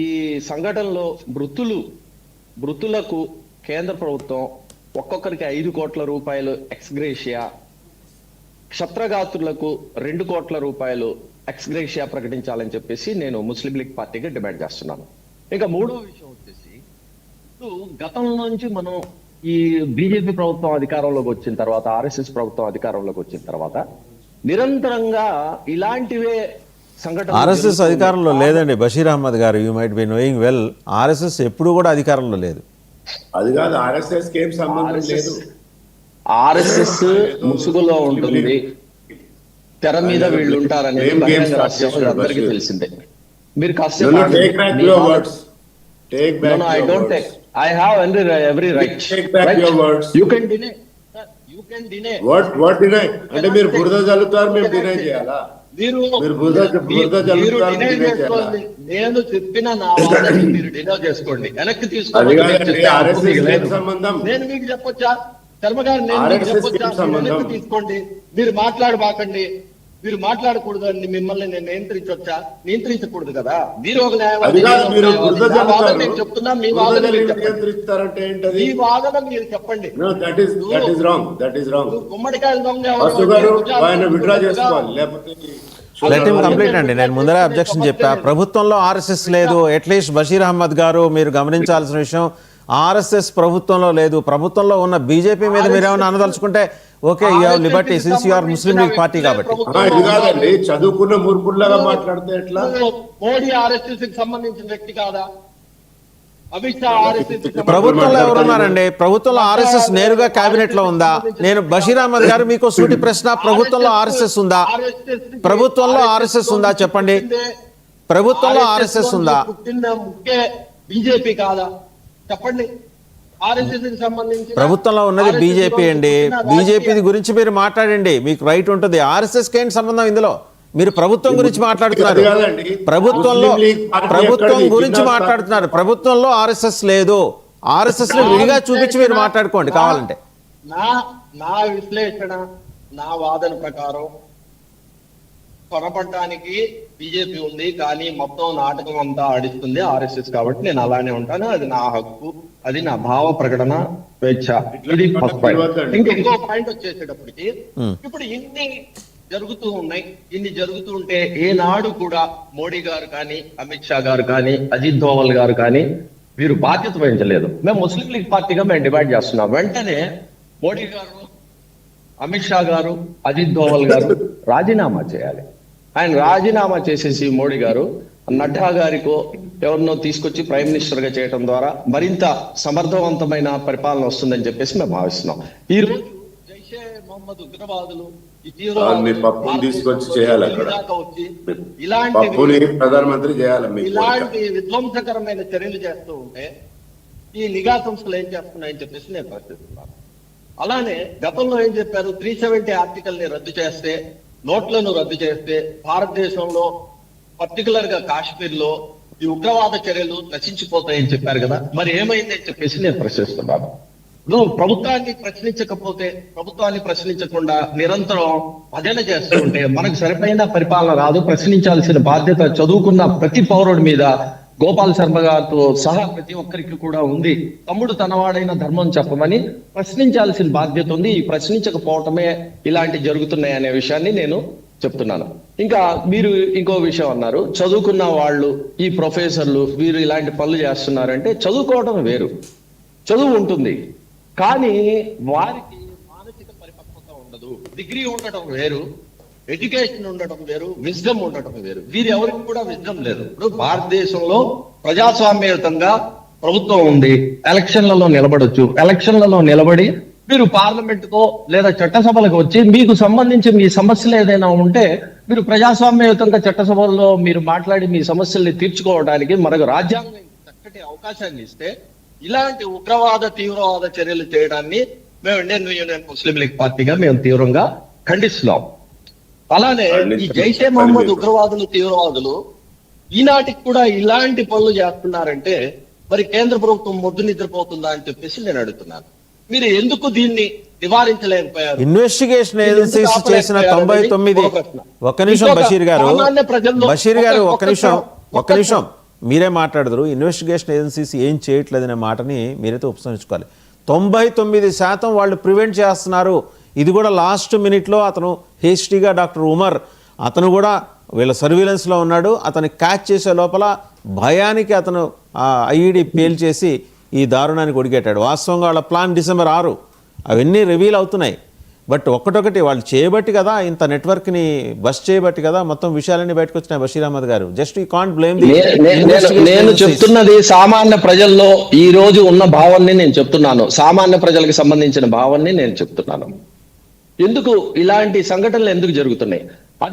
ఈ సంఘటనలో మృతులకు కేంద్ర ప్రభుత్వం ఒక్కొక్కరికి 5 కోట్ల రూపాయలు ఎక్స్గ్రేషియా, క్షత్రగాత్రులకు 2 కోట్ల రూపాయలు ఎక్స్గ్రేషియా ప్రకటించాలని చెప్పేసి నేను ముస్లిం లీగ్ పార్టీగా డిమాండ్ చేస్తున్నాను. ఇంకా మూడో విషయం వచ్చేసి, గతం నుంచి మనం ఈ బీజేపీ ప్రభుత్వం అధికారంలోకి వచ్చిన తర్వాత, ఆర్ఎస్ఎస్ ప్రభుత్వం అధికారంలోకి వచ్చిన తర్వాత నిరంతరంగా ఇలాంటివే ఆర్ఎస్ఎస్ అధికారంలో లేదండి బషీర్ అహ్మద్ గారు. You might be knowing well, RSS ఎప్పుడు కూడా అధికారంలో లేదు. అది కాదు, ఆర్ఎస్ఎస్ కి ఏం సంబంధం లేదు. ఆర్ఎస్ఎస్ ముసుగులో ఉంటుంది, తెర మీద వీళ్ళు ఉంటారనేది అందరికీ తెలిసిందే. మీరు కాసేపు I have every right. Take back your words. You can deny. You can deny. What deny? అంటే మీరు బురద జల్లుతారు, మేము డినై చేయాలా? మీరు బురద జల్లుతారు, డినై చేయాలా? నేను చెప్పిన నా వాదనని మీరు డినై చేసుకోండి, వెనక్కి తీసుకోండి. నేను మీకు చెప్పొచ్చా శర్మ గారు? నేను మీకు చెప్పొచ్చా? వెనక్కి తీసుకోండి. మీరు మాట్లాడబాకండి, మీరు మాట్లాడకూడదు అని మిమ్మల్ని నేను నియంత్రించకూడదు కదా. మీరు ఒక చెప్తున్నా, మీ వాదన మీరు చెప్పండి. గుమ్మడికాయ దొంగ లెట్ హిమ్ కంప్లీట్ అండి. నేను ముందరే అబ్జెక్షన్ చెప్పా. ప్రభుత్వంలో ఆర్ఎస్ఎస్ లేదు. అట్లీస్ట్ బషీర్ అహ్మద్ గారు మీరు గమనించాల్సిన విషయం, ఆర్ఎస్ఎస్ ప్రభుత్వంలో లేదు. ప్రభుత్వంలో ఉన్న బీజేపీ మీద మీరేమన్నా అనదలుచుకుంటే okay, you have liberty since you are Muslim League party కాబట్టి. చదువుకున్న మురుకుల్లాగా మాట్లాడితే ఎట్లా? మోడీ ఆర్ఎస్ఎస్ కి సంబంధించిన వ్యక్తి కాదా? అమిత్ షా ఆర్ఎస్ఎస్ ప్రభుత్వంలో ఎవరున్నారండి? ప్రభుత్వంలో ఆర్ఎస్ఎస్ నేరుగా కేబినెట్ లో ఉందా? నేను బషీర్ అహ్మద్ గారు మీకు సూటి ప్రశ్న, ప్రభుత్వంలో ఆర్ఎస్ఎస్ ఉందా? ప్రభుత్వంలో ఆర్ఎస్ఎస్ ఉందా చెప్పండి. ప్రభుత్వంలో ఆర్ఎస్ఎస్ ఉందా? బీజేపీ కాదా చెప్పండి. ప్రభుత్వంలో ఉన్నది బీజేపీ అండి. బీజేపీ గురించి మీరు మాట్లాడండి, మీకు రైట్ ఉంటుంది. ఆర్ఎస్ఎస్ కి ఏంటి సంబంధం ఇందులో? మీరు ప్రభుత్వం గురించి మాట్లాడుతున్నారు, ప్రభుత్వం గురించి మాట్లాడుతున్నారు. ప్రభుత్వంలో ఆర్ఎస్ఎస్ లేదు. ఆర్ఎస్ఎస్ ని విడిగా చూపించి మీరు మాట్లాడుకోండి కావాలంటే. నా విశ్లేషణ, నా వాదన ప్రకారం పొరపడడానికి బీజేపీ ఉంది, కానీ మొత్తం నాటకం అంతా ఆడిస్తుంది ఆర్ఎస్ఎస్. కాబట్టి నేను అలానే ఉంటాను, అది నా హక్కు, అది నా భావ ప్రకటన స్వేచ్ఛ. ఇది ఫస్ట్ పాయింట్. ఇంకో పాయింట్ వచ్చేసేటప్పటికి, ఇప్పుడు ఇన్ని జరుగుతూ ఉన్నాయి, ఇన్ని జరుగుతూ ఉంటే ఏనాడు కూడా మోడీ గారు కానీ, అమిత్ షా గారు కానీ, అజిత్ దోవల్ గారు కానీ వీరు బాధ్యత వహించలేదు. మేము ముస్లిం లీగ్ పార్టీగా మేము డిమాండ్ చేస్తున్నాం, వెంటనే మోడీ గారు, అమిత్ షా గారు, అజిత్ దోవల్ గారు రాజీనామా చేయాలి. ఆయన రాజీనామా చేసేసి మోడీ గారు నడ్డా గారికో ఎవరినో తీసుకొచ్చి ప్రైమ్ మినిస్టర్ గా చేయడం ద్వారా మరింత సమర్థవంతమైన పరిపాలన వస్తుందని చెప్పేసి మేము భావిస్తున్నాం. ఈ రోజు జైషే మొహమ్మద్ ఉగ్రవాదులు తీసుకొచ్చి చేయాలి, ప్రధానమంత్రి చేయాలి. ఇలాంటి విధ్వంసకరమైన చర్యలు చేస్తూ ఉంటే ఈ నిఘా సంస్థలు ఏం చేస్తున్నాయని చెప్పేసి నేను ప్రశ్నిస్తున్నాను. అలానే గతంలో ఏం చెప్పారు? 370 ఆర్టికల్ ని రద్దు చేస్తే, నోట్లను రద్దు చేస్తే భారతదేశంలో పర్టికులర్ గా కాశ్మీర్ లో ఈ ఉగ్రవాద చర్యలు నశించిపోతాయని చెప్పారు కదా. మరి ఏమైందని చెప్పేసి నేను ప్రశ్నిస్తున్నాను. నువ్వు ప్రభుత్వాన్ని ప్రశ్నించకపోతే, ప్రభుత్వాన్ని ప్రశ్నించకుండా నిరంతరం భజన చేస్తూ ఉంటే మనకు సరిపోయిన పరిపాలన రాదు. ప్రశ్నించాల్సిన బాధ్యత చదువుకున్న ప్రతి పౌరుడి మీద, గోపాల్ శర్మ గారితో సహా ప్రతి ఒక్కరికి కూడా ఉంది. తమ్ముడు తనవాడైన ధర్మం చెప్పమని ప్రశ్నించాల్సిన బాధ్యత ఉంది. ఈ ప్రశ్నించకపోవటమే ఇలాంటి జరుగుతున్నాయి అనే విషయాన్ని నేను చెప్తున్నాను. ఇంకా మీరు ఇంకో విషయం అన్నారు, చదువుకున్న వాళ్ళు, ఈ ప్రొఫెసర్లు వీరు ఇలాంటి పనులు చేస్తున్నారంటే, చదువుకోవడం వేరు, చదువు ఉంటుంది, కానీ వారికి మానసిక పరిపక్వత ఉండదు. డిగ్రీ ఉండటం వేరు, ఎడ్యుకేషన్ ఉండటం వేరు, విజ్డమ్ ఉండటం వేరు. వీరు ఎవరికి కూడా విజ్డమ్ లేదు. ఇప్పుడు భారతదేశంలో ప్రజాస్వామ్యయుతంగా ప్రభుత్వం ఉంది, ఎలక్షన్లలో నిలబడొచ్చు. ఎలక్షన్లలో నిలబడి మీరు పార్లమెంట్ కో లేదా చట్టసభలకు వచ్చి మీకు సంబంధించి మీ సమస్యలు ఏదైనా ఉంటే మీరు ప్రజాస్వామ్యయుతంగా చట్టసభల్లో మీరు మాట్లాడి మీ సమస్యల్ని తీర్చుకోవడానికి మనకు రాజ్యాంగం చక్కటి అవకాశాన్ని ఇస్తే, ఇలాంటి ఉగ్రవాద తీవ్రవాద చర్యలు చేయడాన్ని మేము ఇండియన్ యూనియన్ ముస్లిం లీగ్ పార్టీగా మేము తీవ్రంగా ఖండిస్తున్నాం. అలానే ఈ జైషే మహమ్మద్ ఉగ్రవాదులు, తీవ్రవాదులు ఈనాటికి కూడా ఇలాంటి పనులు చేస్తున్నారంటే మరి కేంద్ర ప్రభుత్వం మొద్దు నిద్రపోతుందా అని చెప్పేసి నేను అడుగుతున్నాను. మీరు ఎందుకు దీన్ని నివారించలేకపోయారు? ఇన్వెస్టిగేషన్ ఏజెన్సీస్ చేసిన 99 ఒక్క నిమిషం బషీర్ గారు, మీరే మాట్లాడదురు, ఇన్వెస్టిగేషన్ ఏజెన్సీస్ ఏం చేయట్లేదనే మాటని మీరైతే ఉపసంహరించుకోవాలి. 99% వాళ్ళు ప్రివెంట్ చేస్తున్నారు. ఇది కూడా లాస్ట్ మినిట్లో అతను హేస్టీగా డాక్టర్ ఉమర్ అతను కూడా వీళ్ళ సర్వీలెన్స్లో ఉన్నాడు. అతన్ని క్యాచ్ చేసే లోపల భయానికి అతను ఐఈడి పేల్చేసి ఈ దారుణానికి ఒడిగట్టాడు. వాస్తవంగా వాళ్ళ ప్లాన్ December 6. అవన్నీ రివీల్ అవుతున్నాయి. బట్ ఒక్కటొకటి వాళ్ళు చేయబట్టి కదా, ఇంత నెట్వర్క్ని బస్ చేయబట్టి కదా మొత్తం విషయాలన్నీ బయటకు వచ్చినాయి. బషీర్ అహ్మద్ గారు, just you can't blame the. నేను చెప్తున్నది సామాన్య ప్రజల్లో ఈ రోజు ఉన్న భావాన్ని నేను చెప్తున్నాను. సామాన్య ప్రజలకు సంబంధించిన భావాన్ని నేను చెప్తున్నాను. ఎందుకు ఇలాంటి సంఘటనలు ఎందుకు జరుగుతున్నాయి?